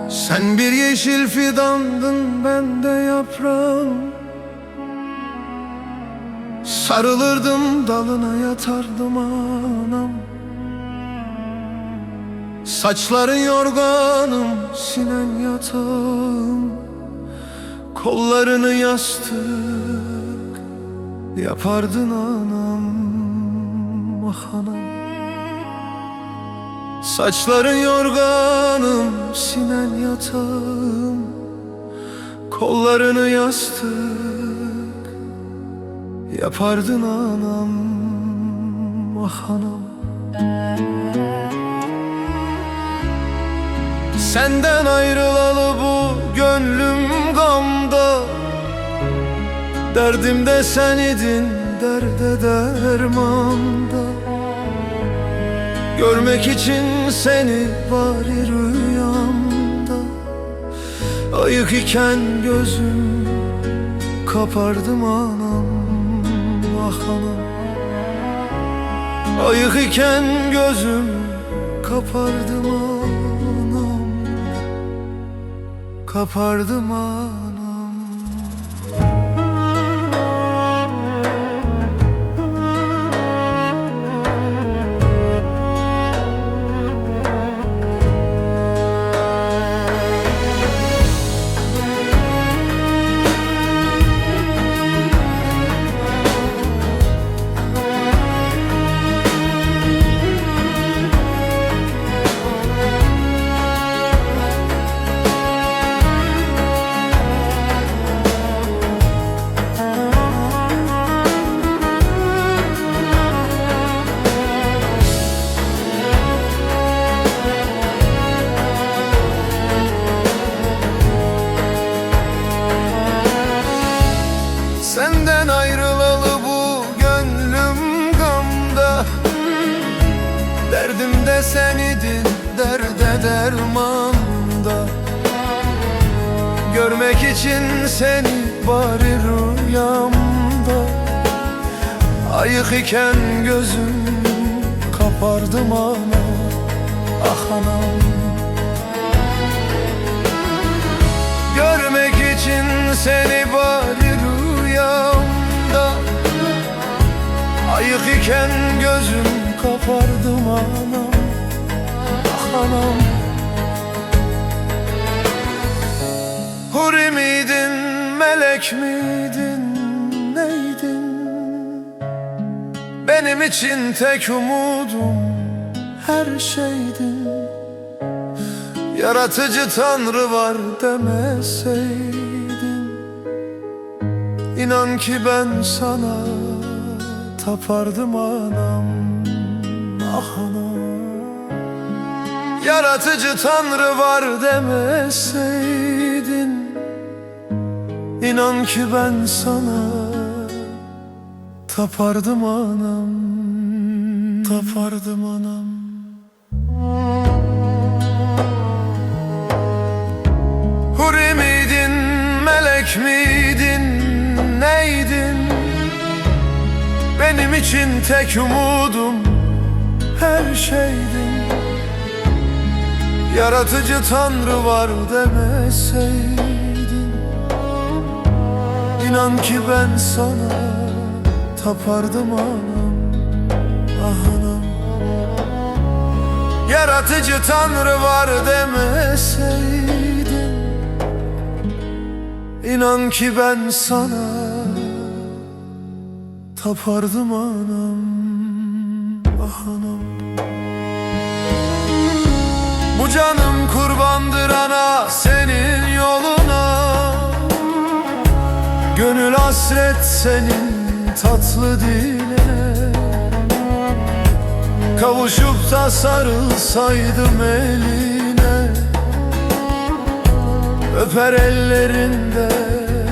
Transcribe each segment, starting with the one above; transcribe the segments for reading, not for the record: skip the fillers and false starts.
Sen bir yeşil fidandın, ben de yaprağım. Sarılırdım dalına, yatardım anam. Saçların yorganım, sinen yatağım. Kollarını yastık yapardın anam, ah anam. Saçların yorganım, sinen yatağım. Kollarını yastık yapardın anam, ah anam. Senden ayrılalı bu gönlüm gamda. Derdimde sen idin, derde dermanda. Görmek için seni bari rüyamda. Ayık iken gözüm kapardım anam, ah anam. Ayık iken gözüm kapardım anam, kapardım anam. Senden ayrılalı bu gönlüm gamda. Derdimde sen idin, derde dermanda. Görmek için seni bari rüyamda. Ayık iken gözüm kapardım anam, ah anam. Görmek için seni bari rüyamda. Ayık iken gözüm kapardım anam, ah anam. Huri miydin, melek miydin, neydin? Benim için tek umudum her şeydin. Yaratıcı Tanrı var demeseydin, İnan ki ben sana tapardım anam, ah anam. Yaratıcı Tanrı var demeseydin, İnan ki ben sana tapardım anam, tapardım anam. Huri miydin, melek miydin, neydin? Benim için tek umudum her şeydin. Yaratıcı Tanrı var demeseydin, İnan ki ben sana tapardım anam, ah anam. Yaratıcı Tanrı var demeseydin, İnan ki ben sana tapardım anam, ah anam. Bu canım kurbandır ana senin yoluna. hasret senin tatlı diline, kavuşup da sarılsaydım eline. Öper ellerinden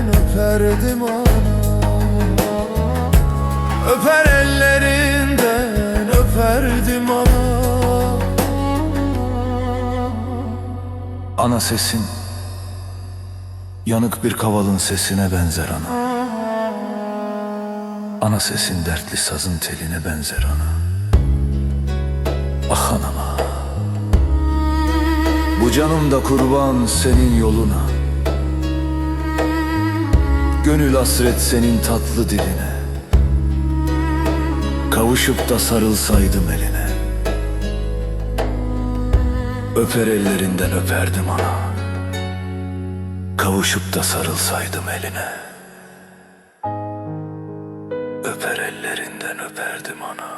öperdim ana, öper ellerinden öperdim ana. Ana sesin yanık bir kavalın sesine benzer ana. Ana sesin dertli sazın teline benzer ana. Ah anama, bu canım da kurban senin yoluna. Gönül hasret senin tatlı diline, kavuşup da sarılsaydım eline. Öper ellerinden öperdim ana, kavuşup da sarılsaydım eline. Öper ellerinden öperdim ana.